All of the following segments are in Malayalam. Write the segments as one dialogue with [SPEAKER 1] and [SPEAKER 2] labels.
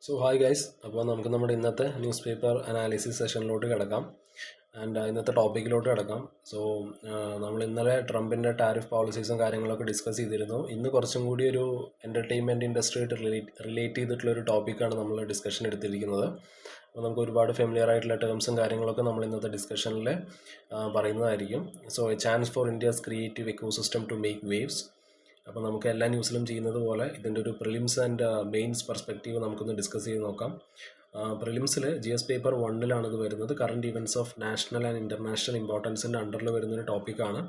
[SPEAKER 1] സോ ഹായ് ഗൈസ്, അപ്പോൾ നമുക്ക് നമ്മുടെ ഇന്നത്തെ ന്യൂസ് പേപ്പർ അനാലിസിസ് സെഷനിലോട്ട് കിടക്കാം. ഇന്നത്തെ ടോപ്പിക്കിലോട്ട് കിടക്കാം. സോ നമ്മൾ ഇന്നലെ ട്രംപിൻ്റെ ടാരിഫ് പോളിസീസും കാര്യങ്ങളൊക്കെ ഡിസ്കസ് ചെയ്തിരുന്നു. ഇന്ന് കുറച്ചും കൂടി ഒരു എൻ്റർടൈൻമെൻറ്റ് ഇൻഡസ്ട്രിയായിട്ട് റിലേറ്റ് ചെയ്തിട്ടുള്ള ഒരു ടോപ്പിക്കാണ് നമ്മൾ ഡിസ്കഷൻ എടുത്തിരിക്കുന്നത്. അപ്പോൾ നമുക്ക് ഒരുപാട് ഫെമിലിയർ ആയിട്ടുള്ള ടേംസും കാര്യങ്ങളൊക്കെ നമ്മൾ ഇന്നത്തെ ഡിസ്കഷനിൽ പറയുന്നതായിരിക്കും. So a chance for India's creative ecosystem to make waves. അപ്പോൾ നമുക്ക് എല്ലാ ന്യൂസിലും ചെയ്യുന്നത് പോലെ ഇതിൻ്റെ ഒരു പ്രിലിംസ് ആൻഡ് മെയിൻസ് പെർസ്പെക്റ്റീവ് നമുക്കൊന്ന് ഡിസ്കസ് ചെയ്ത് നോക്കാം. പ്രിലിംസിൽ GS പേപ്പർ 1 ഇത് വരുന്നത്. Current events of national and international ഇമ്പോർട്ടൻസിൻ്റെ അണ്ടറിൽ വരുന്നൊരു ടോപ്പിക്കാണ്.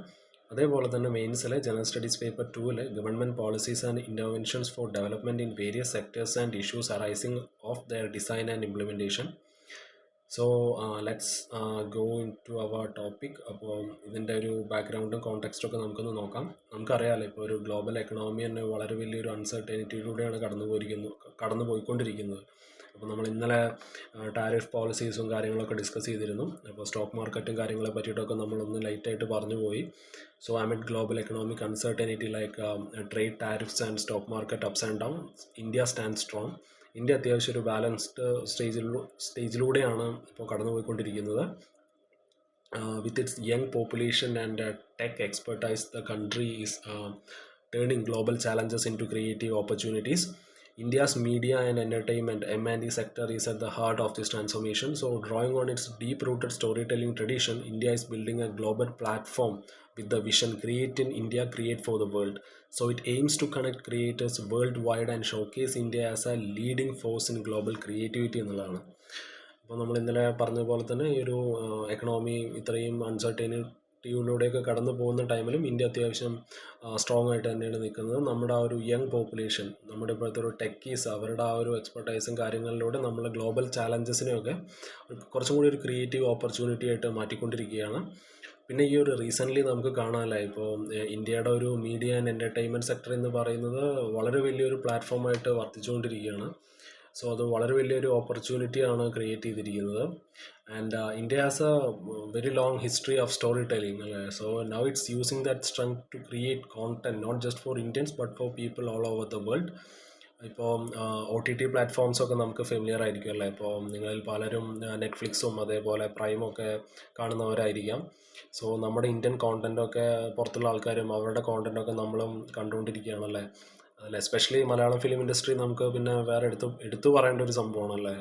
[SPEAKER 1] അതേപോലെ തന്നെ മെയിൻസിൽ general studies paper 2 government policies and interventions for development in various sectors and issues arising of their design and implementation. So let's go in to our topic. അപ്പോൾ ഇതിൻ്റെ ഒരു ബാക്ക്ഗ്രൗണ്ടും കോണ്ടെക്സ്റ്റൊക്കെ നമുക്കൊന്ന് നോക്കാം. നമുക്കറിയാമല്ലോ, ഇപ്പോൾ ഒരു ഗ്ലോബൽ എക്കണോമി തന്നെ വളരെ വലിയൊരു അൺസർട്ടനിറ്റിയിലൂടെയാണ് കടന്നു പോയിക്കൊണ്ടിരിക്കുന്നത്. അപ്പോൾ നമ്മൾ ഇന്നലെ ടാരിഫ് പോളിസീസും കാര്യങ്ങളൊക്കെ ഡിസ്കസ് ചെയ്തിരുന്നു. അപ്പോൾ സ്റ്റോക്ക് മാർക്കറ്റും കാര്യങ്ങളെ പറ്റിയിട്ടൊക്കെ നമ്മളൊന്ന് ലൈറ്റായിട്ട് പറഞ്ഞു പോയി. So amid global economic uncertainty like trade tariffs and stock market ups and down, India stand strong. India അത്യാവശ്യം ഒരു ബാലൻസ്ഡ് സ്റ്റേജിലൂടെയാണ് ഇപ്പോൾ കടന്നുപോയിക്കൊണ്ടിരിക്കുന്നത്. With its young population and tech expertise, the country is turning global challenges into creative opportunities. India's media and entertainment M&E sector is at the heart of this transformation. So drawing on its deep-rooted storytelling tradition, India is building a global platform with the vision Create in India, Create for the World. So it aims to connect creators worldwide and showcase India as a leading force in global creativity എന്നുള്ളതാണ്. അപ്പോൾ നമ്മൾ ഇന്നലെ പറഞ്ഞ പോലെ തന്നെ ഈ ഒരു എക്കണോമി ഇത്രയും അൺസർട്ടനിറ്റിയിലൂടെയൊക്കെ കടന്നു പോകുന്ന ടൈമിലും ഇന്ത്യ അത്യാവശ്യം സ്ട്രോങ് ആയിട്ട് തന്നെയാണ് നിൽക്കുന്നത്. നമ്മുടെ ആ ഒരു യങ് പോപ്പുലേഷൻ, നമ്മുടെ ഇപ്പോഴത്തെ ഒരു ടെക്കീസ്, അവരുടെ ആ ഒരു എക്സ്പെർട്ടൈസും കാര്യങ്ങളിലൂടെ നമ്മൾ ഗ്ലോബൽ ചാലഞ്ചസിനെയൊക്കെ കുറച്ചും കൂടി ഒരു ക്രിയേറ്റീവ് ഓപ്പർച്യൂണിറ്റി ആയിട്ട് മാറ്റിക്കൊണ്ടിരിക്കുകയാണ്. പിന്നെ ഈ ഒരു റീസെൻ്റ്ലി നമുക്ക് കാണാമല്ല, ഇപ്പോൾ ഇന്ത്യയുടെ ഒരു മീഡിയ ആൻഡ് എൻ്റർടൈൻമെൻറ്റ് സെക്ടർ എന്ന് പറയുന്നത് വളരെ വലിയൊരു പ്ലാറ്റ്ഫോമായിട്ട് വർത്തിച്ചുകൊണ്ടിരിക്കുകയാണ്. സോ അത് വളരെ വലിയൊരു ഓപ്പർച്യൂണിറ്റിയാണ് ക്രിയേറ്റ് ചെയ്തിരിക്കുന്നത്. And India has a very long history of story telling അല്ലേ. So now it's using that strength to create content not just for Indians but for people all over the world. ഇപ്പോൾ OTT പ്ലാറ്റ്ഫോംസൊക്കെ നമുക്ക് ഫെമിലിയർ ആയിരിക്കും അല്ലേ. ഇപ്പോൾ നിങ്ങളിൽ പലരും നെറ്റ്ഫ്ലിക്സും അതേപോലെ പ്രൈമൊക്കെ കാണുന്നവരായിരിക്കാം. സോ നമ്മുടെ ഇന്ത്യൻ കോണ്ടൻറ്റൊക്കെ പുറത്തുള്ള ആൾക്കാരും അവരുടെ കോണ്ടൻറ്റൊക്കെ നമ്മളും കണ്ടുകൊണ്ടിരിക്കുകയാണല്ലേ. അതല്ല, എസ്പെഷ്യലി മലയാളം ഫിലിം ഇൻഡസ്ട്രി നമുക്ക് പിന്നെ വേറെ എടുത്തു പറയേണ്ട ഒരു സംഭവമാണല്ലേ.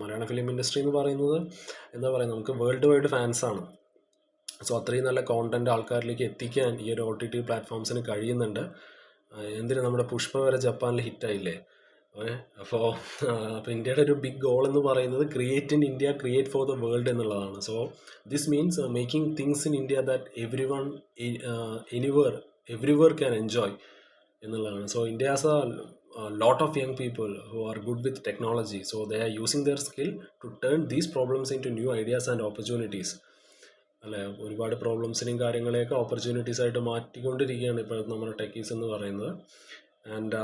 [SPEAKER 1] മലയാളം ഫിലിം ഇൻഡസ്ട്രി എന്ന് പറയുന്നത് എന്താ പറയുക, നമുക്ക് വേൾഡ് വൈഡ് ഫാൻസാണ്. സോ അത്രയും നല്ല കോണ്ടൻറ്റ് ആൾക്കാരിലേക്ക് എത്തിക്കാൻ ഈ ഒരു OTT പ്ലാറ്റ്ഫോംസിന് കഴിയുന്നുണ്ട്. എന്തിന് നമ്മുടെ പുഷ്പ വരെ ജപ്പാനിൽ ഹിറ്റായില്ലേ. അപ്പോൾ ഇന്ത്യയുടെ ഒരു ബിഗ് ഗോൾ എന്ന് പറയുന്നത് create in India, create for the world എന്നുള്ളതാണ്. So this means making things in India that everywhere can enjoy എന്നുള്ളതാണ്. So India has a lot of young people who are good with technology. So they are using their skill to turn these problems into new ideas and opportunities. അല്ലേ, ഒരുപാട് പ്രോബ്ലംസിനെയും കാര്യങ്ങളെയൊക്കെ ഓപ്പർച്യൂണിറ്റീസ് ആയിട്ട് മാറ്റിക്കൊണ്ടിരിക്കുകയാണ് ഇപ്പോഴത്തെ നമ്മുടെ ടെക്കീസ് എന്ന് പറയുന്നത്. ആൻഡ്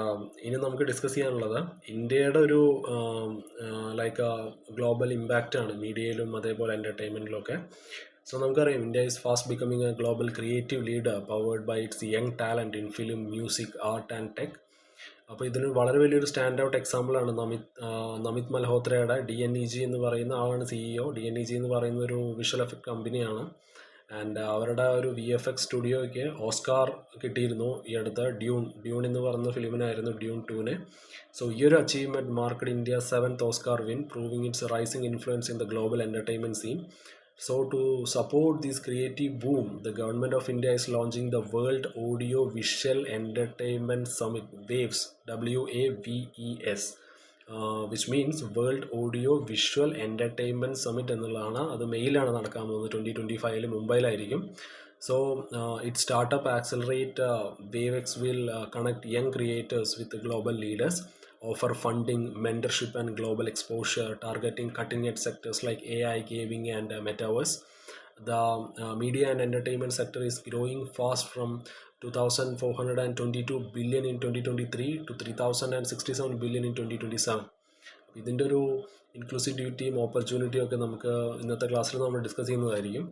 [SPEAKER 1] ഇനി നമുക്ക് ഡിസ്കസ് ചെയ്യാനുള്ളത് ഇന്ത്യയുടെ ഒരു ലൈക്ക് ഗ്ലോബൽ ഇമ്പാക്റ്റാണ് മീഡിയയിലും അതേപോലെ എൻ്റർടൈൻമെൻറ്റിലൊക്കെ. സോ നമുക്കറിയാം, India is fast becoming a global creative leader powered by its young talent in film, music, art and tech. അപ്പോൾ ഇതിന് വളരെ വലിയൊരു സ്റ്റാൻഡ് ഔട്ട് എക്സാമ്പിളാണ് നമിത് മൽഹോത്രയുടെ DNEG എന്ന് പറയുന്ന ആളാണ് CEO. DNEG എന്ന് പറയുന്ന ഒരു വിഷ്വൽ എഫക്ട് കമ്പനിയാണ്. ആൻഡ് അവരുടെ ഒരു VFX സ്റ്റുഡിയോയ്ക്ക് ഓസ്കാർ കിട്ടിയിരുന്നു ഈ അടുത്ത്. ഡ്യൂൺ എന്ന് പറയുന്ന ഫിലിമിനായിരുന്നു, ഡ്യൂൺ 2. സോ ഈ ഒരു achievement marked India 7th Oscar win, proving its rising influence in the global entertainment scene. So to support this creative boom, the government of India is launching the World Audio Visual Entertainment Summit, WAVES, WAVES, which means World Audio Visual Entertainment Summit എന്നുള്ളതാണ്. അത് മെയിലാണ് നടക്കാൻ പോകുന്നത്. 2025 മുംബൈയിലായിരിക്കും. So its startup accelerate WAVEX will connect young creators with global leaders, offer funding, mentorship and global exposure, targeting cutting-edge sectors like AI, gaming and metaverse. The media and entertainment sector is growing fast from 2,422 billion in 2023 to 3,067 billion in 2027. ഇതിൻ്റെ ഒരു ഇൻക്ലൂസിവിറ്റിയും ഓപ്പർച്യൂണിറ്റിയും ഒക്കെ നമുക്ക് ഇന്നത്തെ ക്ലാസ്സിൽ നമ്മൾ ഡിസ്കസ് ചെയ്യുന്നതായിരിക്കും.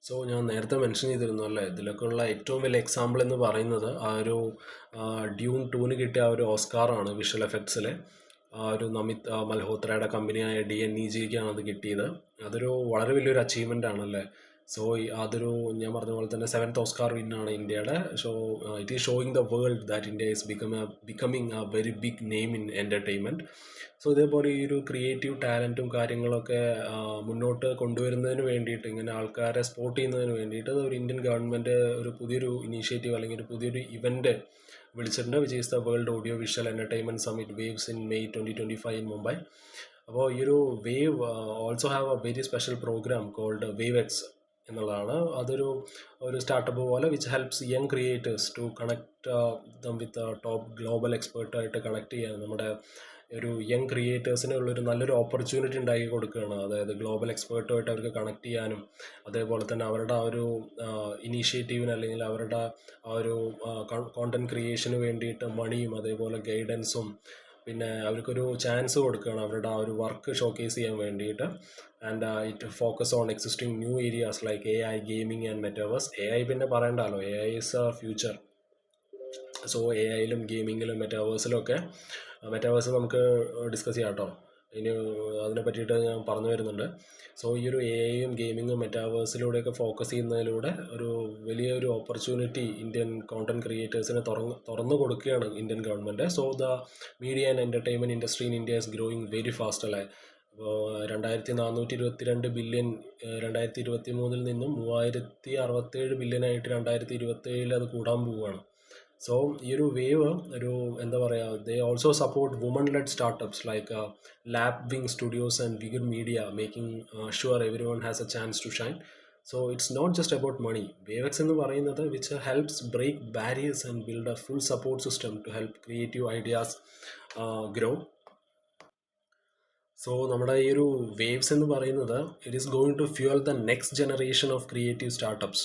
[SPEAKER 1] സോ ഞാൻ നേരത്തെ മെൻഷൻ ചെയ്തിരുന്നു അല്ലേ, ഇതിലൊക്കെയുള്ള ഏറ്റവും വലിയ എക്സാമ്പിൾ എന്ന് പറയുന്നത് ആ ഒരു ഡ്യൂൺ 2 കിട്ടിയ ആ ഒരു ഓസ്കാറാണ് വിഷ്വൽ എഫക്ട്സിലെ. ആ ഒരു നമിത് മൽഹോത്രയുടെ കമ്പനിയായ DNEGക്കാണ് അത് കിട്ടിയത്. അതൊരു വളരെ വലിയൊരു അച്ചീവ്മെൻ്റ് ആണല്ലേ. സോ അതൊരു ഞാൻ പറഞ്ഞ പോലെ തന്നെ 7th ഓസ്കാർ വിന്നാണ് ഇന്ത്യയുടെ. So it is showing the world that India is becoming a very big name in entertainment. So ഇതേപോലെ ഈ ഒരു ക്രിയേറ്റീവ് ടാലൻറ്റും കാര്യങ്ങളൊക്കെ മുന്നോട്ട് കൊണ്ടുവരുന്നതിന് വേണ്ടിയിട്ട്, ഇങ്ങനെ ആൾക്കാരെ സപ്പോർട്ട് ചെയ്യുന്നതിന് വേണ്ടിയിട്ട് ഒരു ഇന്ത്യൻ ഗവൺമെൻറ് ഒരു പുതിയൊരു ഇനീഷ്യേറ്റീവ് അല്ലെങ്കിൽ ഒരു പുതിയൊരു ഇവൻറ്റ് വിളിച്ചിട്ടുണ്ട്, which is the world audio visual entertainment summit waves in May 2025 in Mumbai. അപ്പോൾ ഈ ഒരു wave also have a very special programme called wave X എന്നുള്ളതാണ്. ഒരു സ്റ്റാർട്ടപ്പ് പോലെ which helps young creators to connect them with top global എക്സ്പേർട്ടായിട്ട് കണക്ട് ചെയ്യാൻ നമ്മുടെ ഒരു യങ് ക്രിയേറ്റേഴ്സിന് ഉള്ളൊരു നല്ലൊരു ഓപ്പർച്യൂണിറ്റി ഉണ്ടാക്കി കൊടുക്കുകയാണ്. അതായത് ഗ്ലോബൽ എക്സ്പേർട്ടുമായിട്ട് അവർക്ക് കണക്ട് ചെയ്യാനും അതേപോലെ തന്നെ അവരുടെ ആ ഒരു ഇനീഷ്യേറ്റീവിന് അല്ലെങ്കിൽ അവരുടെ ആ ഒരു കോണ്ടൻറ് ക്രിയേഷന് വേണ്ടിയിട്ട് മണിയും അതേപോലെ ഗൈഡൻസും പിന്നെ അവർക്കൊരു ചാൻസ് കൊടുക്കുകയാണ് അവരുടെ ആ ഒരു വർക്ക് ഷോക്കേസ് ചെയ്യാൻ വേണ്ടിയിട്ട്. And it focus on existing new areas like AI, gaming and metaverse. AI പിന്നെ പറയണ്ടല്ലോ, AI is a future. So AIയിലും ഗെയിമിങ്ങിലും മെറ്റാവേഴ്സിലും ഒക്കെ, മെറ്റാവേഴ്സ് നമുക്ക് ഡിസ്കസ് ചെയ്യാം കേട്ടോ, ഇനി അതിനെ പറ്റിയിട്ട് ഞാൻ പറഞ്ഞു വരുന്നുണ്ട്. സോ ഈ ഒരു AIയും ഗെയിമിങ്ങും മെറ്റാവേഴ്സിലൂടെയൊക്കെ ഫോക്കസ് ചെയ്യുന്നതിലൂടെ ഒരു വലിയൊരു ഓപ്പർച്യൂണിറ്റി ഇന്ത്യൻ കോണ്ടൻറ് ക്രിയേറ്റേഴ്സിന് തുറന്നു കൊടുക്കുകയാണ് Indian government. So the media and entertainment industry in India is growing very fast അല്ലേ. ഇപ്പോൾ 2422 ബില്യൺ 2023 നിന്നും 3067 ബില്യനായിട്ട് 2027 അത് കൂടാൻ പോവുകയാണ്. സോ ഈ ഒരു വേവ് ഒരു എന്താ പറയുക, they also support woman led startups like lab wing studios and vigour media, making sure every one has a chance to shine. So it's not just about money. WaveX എന്ന് പറയുന്നത് which helps break barriers and build a full support system to help creative ideas grow. So നമ്മുടെ ഈ ഒരു വേവ്സ് എന്ന് പറയുന്നത് it is going to fuel the next generation of creative startups.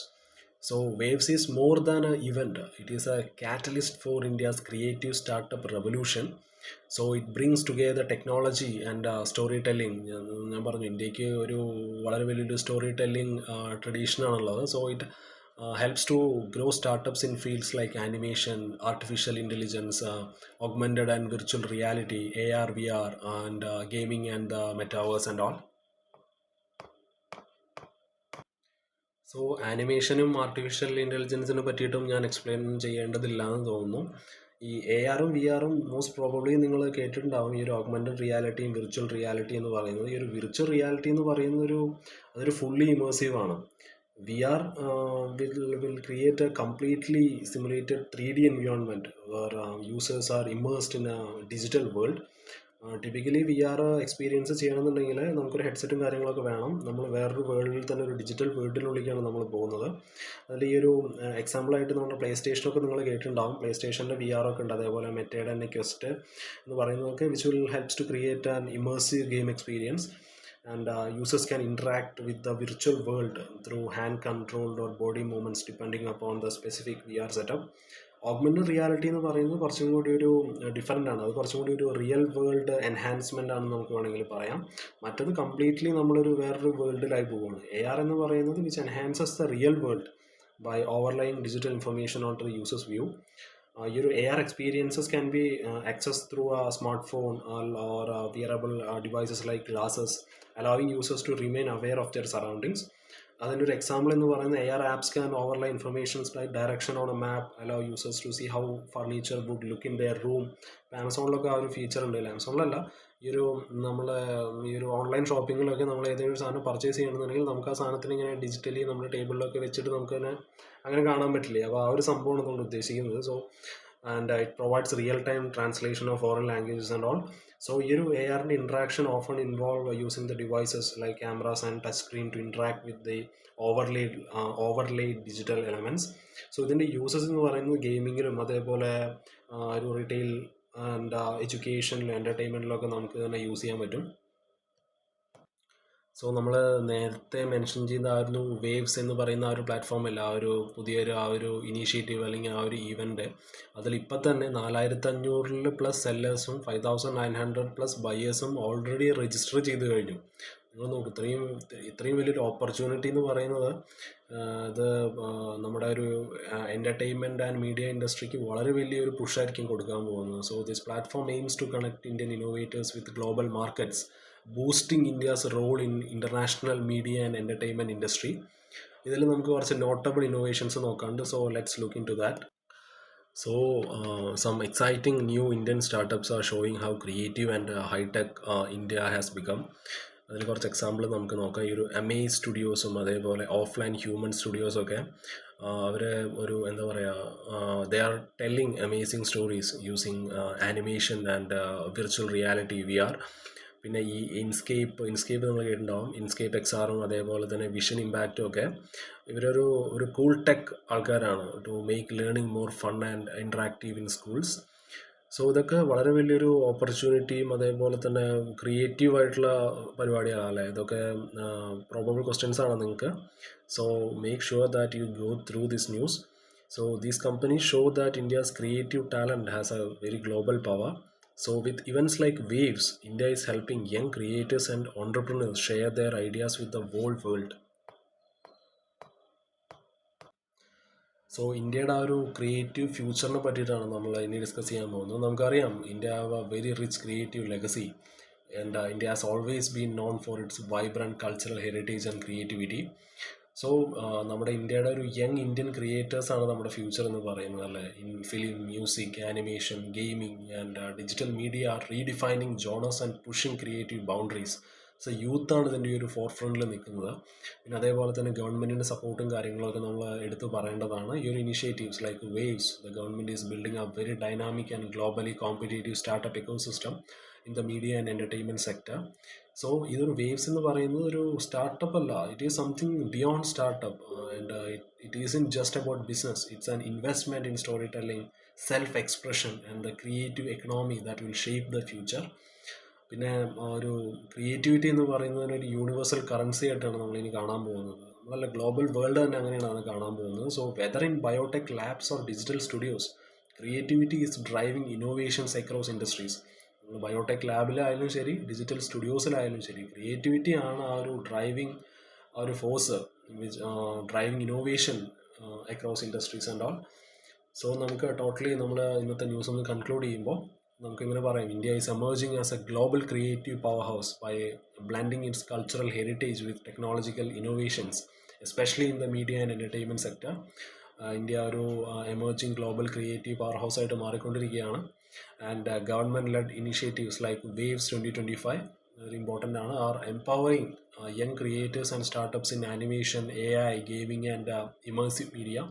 [SPEAKER 1] So Waves is more than an event. It is a catalyst for India's creative startup revolution. So it brings together technology and storytelling. ഞാൻ പറഞ്ഞു ഇന്ത്യക്ക് ഒരു വളരെ വലിയൊരു സ്റ്റോറി ടെല്ലിംഗ് ട്രഡീഷനാണുള്ളത്. So it helps to grow startups in fields like animation, artificial intelligence, augmented and virtual reality, AR, VR, and gaming and the metaverse and all. So ആനിമേഷനും ആർട്ടിഫിഷ്യൽ ഇൻ്റലിജൻസിനെ പറ്റിയിട്ടും ഞാൻ എക്സ്പ്ലെയിൻ ചെയ്യേണ്ടതില്ല എന്ന് തോന്നുന്നു. ഈ ARും VR ഉം മോസ്റ്റ് പ്രോബബ്ലി നിങ്ങൾ കേട്ടിട്ടുണ്ടാവും, ഈ ഒരു ഓഗ്മെൻറ്റഡ് റിയാലിറ്റിയും വിർച്വൽ റിയാലിറ്റി എന്ന് പറയുന്നത്. ഈ ഒരു വിർച്വൽ റിയാലിറ്റി എന്ന് പറയുന്ന അതൊരു ഫുള്ളി ഇമേഴ്സീവ് ആണ്. VR will create a completely simulated 3D environment where users are immersed in a digital world. Typically VR experience ചെയ്യണമെന്നുണ്ടെങ്കിൽ നമുക്കൊരു ഹെഡ്സെറ്റും കാര്യങ്ങളൊക്കെ വേണം. നമ്മൾ വേറൊരു വേൾഡിൽ തന്നെ, ഒരു ഡിജിറ്റൽ വേൾഡിനുള്ളിലേക്കാണ് നമ്മൾ പോകുന്നത്. അതിൽ ഈ ഒരു എക്സാമ്പിളായിട്ട് നമ്മുടെ പ്ലേ സ്റ്റേഷനൊക്കെ നിങ്ങൾ കേട്ടിട്ടുണ്ടാവും. പ്ലേ സ്റ്റേഷൻ്റെ VR ഒക്കെ ഉണ്ട്. അതേപോലെ മെറ്റയുടെ തന്നെ ക്വസ്റ്റ് എന്ന് പറയുന്നതൊക്കെ which will helps to create an immersive game experience. And users can interact with the virtual world through hand controlled or body movements depending upon the specific VR setup. Augmented reality എന്ന് പറയുന്നത് കുറച്ചും കൂടി ഒരു ഡിഫറെൻ്റ് ആണ്. അത് കുറച്ചും കൂടി ഒരു റിയൽ വേൾഡ് എൻഹാൻസ്മെൻ്റ് ആണെന്ന് നമുക്ക് വേണമെങ്കിൽ പറയാം. മറ്റത് കംപ്ലീറ്റ്ലി നമ്മളൊരു വേറൊരു വേൾഡിലായി പോവുകയാണ്. AR എന്ന് പറയുന്നത് which enhances the real world by overlaying digital information on to the users view. Your AR experiences can be accessed through a smartphone or wearable devices like glasses, allowing users to remain aware of their surroundings. അതിൻ്റെ ഒരു എക്സാമ്പിൾ എന്ന് പറയുന്നത് AR apps can overlay informations like direction on a map, allow users to see how furniture would look in their room. ആമസോണിലൊക്കെ ആ ഒരു ഫീച്ചർ ഉണ്ട്. ആമസോണിലല്ല, ഈ ഒരു ഓൺലൈൻ ഷോപ്പിങ്ങിലൊക്കെ നമ്മൾ ഏതെങ്കിലും ഒരു സാധനം പർച്ചേസ് ചെയ്യണമെന്നുണ്ടെങ്കിൽ നമുക്ക് ആ സാധനത്തിന് ഇങ്ങനെ ഡിജിറ്റലി നമ്മുടെ ടേബിളിലൊക്കെ വെച്ചിട്ട് നമുക്ക് തന്നെ അങ്ങനെ കാണാൻ പറ്റില്ലേ. അപ്പോൾ ആ ഒരു സംഭവമാണ് നമ്മൾ ഉദ്ദേശിക്കുന്നത്. So and it provides real-time translation of foreign languages and all. So ഈ ഒരു ARൻ്റെ interaction often involve using the devices like cameras and touch screen to interact with the overlaid digital elements. So ഇതിൻ്റെ യൂസസ് എന്ന് പറയുന്നത് ഗെയിമിങ്ങിലും അതേപോലെ ഒരു റീറ്റെയിൽ ആൻഡ് എഡ്യൂക്കേഷനിലും എൻ്റർടൈൻമെൻറ്റിലൊക്കെ നമുക്ക് തന്നെ യൂസ് ചെയ്യാൻ പറ്റും. സോ നമ്മൾ നേരത്തെ മെൻഷൻ ചെയ്ത ആ ഒരു വേവ്സ് എന്ന് പറയുന്ന ആ ഒരു പ്ലാറ്റ്ഫോമിൽ ആ ഒരു ഇനീഷ്യേറ്റീവ് അല്ലെങ്കിൽ ആ ഒരു ഈവൻ്റ്, അതിലിപ്പോൾ തന്നെ 4500+ സെല്ലേഴ്സും 5900+ ബയേഴ്സും ഓൾറെഡി രജിസ്റ്റർ ചെയ്ത് കഴിഞ്ഞു. നിങ്ങൾ നോക്ക്, ഇത്രയും വലിയൊരു ഓപ്പർച്യൂണിറ്റി എന്ന് പറയുന്നത് ഇത് നമ്മുടെ ഒരു എൻ്റർടൈൻമെൻറ്റ് ആൻഡ് മീഡിയ ഇൻഡസ്ട്രിക്ക് വളരെ വലിയൊരു പുഷായിരിക്കും കൊടുക്കാൻ പോകുന്നത്. So this platform aims to connect Indian innovators with global markets, boosting India's role in international media and entertainment industry. ഇതിൽ നമുക്ക് കുറച്ച് നോട്ടബിൾ ഇന്നോവേഷൻസ് നോക്കാണ്ട്. So let's look in to that. So, some exciting new Indian startups are showing how creative and high-tech India has become. അതിൽ കുറച്ച് എക്സാമ്പിൾ നമുക്ക് നോക്കാം. ഈ ഒരു അമേസ് സ്റ്റുഡിയോസും അതേപോലെ ഓഫ്ലൈൻ ഹ്യൂമൻ സ്റ്റുഡിയോസൊക്കെ അവർ ഒരു എന്താ പറയുക, they are telling amazing stories using animation and virtual reality VR. പിന്നെ ഈ ഇൻസ്കേപ്പ് നമ്മൾ കേട്ടിട്ടുണ്ടാവും. ഇൻസ്കേപ്പ് XRും അതേപോലെ തന്നെ വിഷൻ ഇമ്പാക്റ്റും ഒക്കെ ഇവരൊരു കൂൾ ടെക് ആൾക്കാരാണ് to make learning more fun and interactive in schools. So ഇതൊക്കെ വളരെ വലിയൊരു ഓപ്പർച്യൂണിറ്റിയും അതേപോലെ തന്നെ ക്രിയേറ്റീവായിട്ടുള്ള പരിപാടിയാണ് അല്ലേ. ഇതൊക്കെ പ്രോബബിൾ ക്വസ്റ്റ്യൻസ് ആണ് നിങ്ങൾക്ക്. So make sure that you go through this news. So these companies show that India's creative talent has a very global power. So with events like Waves, India is helping young creators and entrepreneurs share their ideas with the whole world. So ഇന്ത്യയുടെ ആ ഒരു ക്രിയേറ്റീവ് ഫ്യൂച്ചറിനെ പറ്റിയിട്ടാണ് നമ്മൾ ഇനി ഡിസ്കസ് ചെയ്യാൻ പോകുന്നത്. നമുക്കറിയാം India have a very rich creative legacy and India has always been known for it's vibrant cultural heritage and creativity. So നമ്മുടെ ഇന്ത്യയുടെ ഒരു യങ് ഇന്ത്യൻ ക്രിയേറ്റേഴ്സാണ് നമ്മുടെ ഫ്യൂച്ചർ എന്ന് പറയുന്നത് അല്ലേ. In film, music, animation, gaming and digital media are redefining genres and pushing creative boundaries. So യൂത്താണ് ഇതിൻ്റെ ഒരു ഫോർ ഫ്രണ്ടിൽ നിൽക്കുന്നത്. പിന്നെ അതേപോലെ തന്നെ ഗവൺമെൻറ്റിൻ്റെ സപ്പോർട്ടും കാര്യങ്ങളൊക്കെ നമ്മൾ എടുത്തു പറയേണ്ടതാണ്. ഈ ഒരു initiatives like waves, the government is building A very dynamic and globally competitive startup ecosystem in the media and entertainment sector. So ഇതൊരു വേവ്സ് എന്ന് പറയുന്നത് ഒരു സ്റ്റാർട്ടപ്പ് അല്ല, it is something beyond startup and it is in just about business. It's an investment in story telling, self expression and the creative economy that will shape the future. പിന്നെ ഒരു ക്രിയേറ്റിവിറ്റി എന്ന് പറയുന്നതിന് ഒരു യൂണിവേഴ്സൽ കറൻസി ആയിട്ടാണ് നമ്മളിനി കാണാൻ പോകുന്നത്. നമ്മളല്ല, ഗ്ലോബൽ വേൾഡ് തന്നെ അങ്ങനെയാണ് അത് കാണാൻ പോകുന്നത്. So whether in biotech labs or digital studios, creativity is driving innovations across industries. നമ്മൾ ബയോടെക് ലാബിലായാലും ശരി, ഡിജിറ്റൽ സ്റ്റുഡിയോസിലായാലും ശരി, ക്രിയേറ്റിവിറ്റി ആണ് ആ ഒരു ഡ്രൈവിംഗ്, ആ ഒരു force driving innovation across industries and all. So നമുക്ക് ടോട്ടലി നമ്മൾ ഇന്നത്തെ ന്യൂസ് ഒന്ന് കൺക്ലൂഡ് ചെയ്യുമ്പോൾ നമുക്കിങ്ങനെ പറയാം, India is emerging as a global creative power house by blending its cultural heritage with technological innovations, especially in the media and entertainment sector. India ഒരു emerging global creative power house ആയിട്ട് മാറിക്കൊണ്ടിരിക്കുകയാണ്. And government led initiatives like waves 2025 very important are empowering young creators and startups in animation, AI, gaming and immersive media.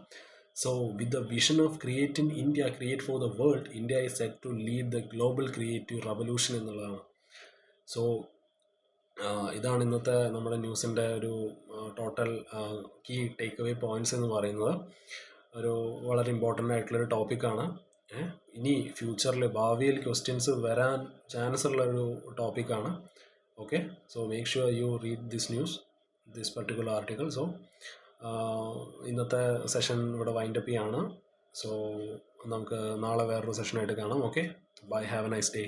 [SPEAKER 1] So with the vision of creating India, create for the world, India is set to lead the global creative revolution എന്നുള്ളതാണ്. സോ ഇതാണ് ഇന്നത്തെ നമ്മുടെ ന്യൂസിൻ്റെ ഒരു total key take away points എന്ന് പറയുന്നത്. ഒരു വളരെ ഇമ്പോർട്ടൻ്റ് ആയിട്ടുള്ളൊരു ടോപ്പിക്കാണ്. ഇനി ഫ്യൂച്ചറിൽ ഭാവിയിൽ ക്വസ്റ്റ്യൻസ് വരാൻ ചാൻസ് ഉള്ളൊരു ടോപ്പിക്കാണ്. Okay, so make sure you read this news, this particular article. So ഇന്നത്തെ സെഷൻ ഇവിടെ വൈൻഡപ്പ് ചെയ്യാണ്. സോ നമുക്ക് നാളെ വേറൊരു സെഷനായിട്ട് കാണാം. Okay, bye, have a nice day.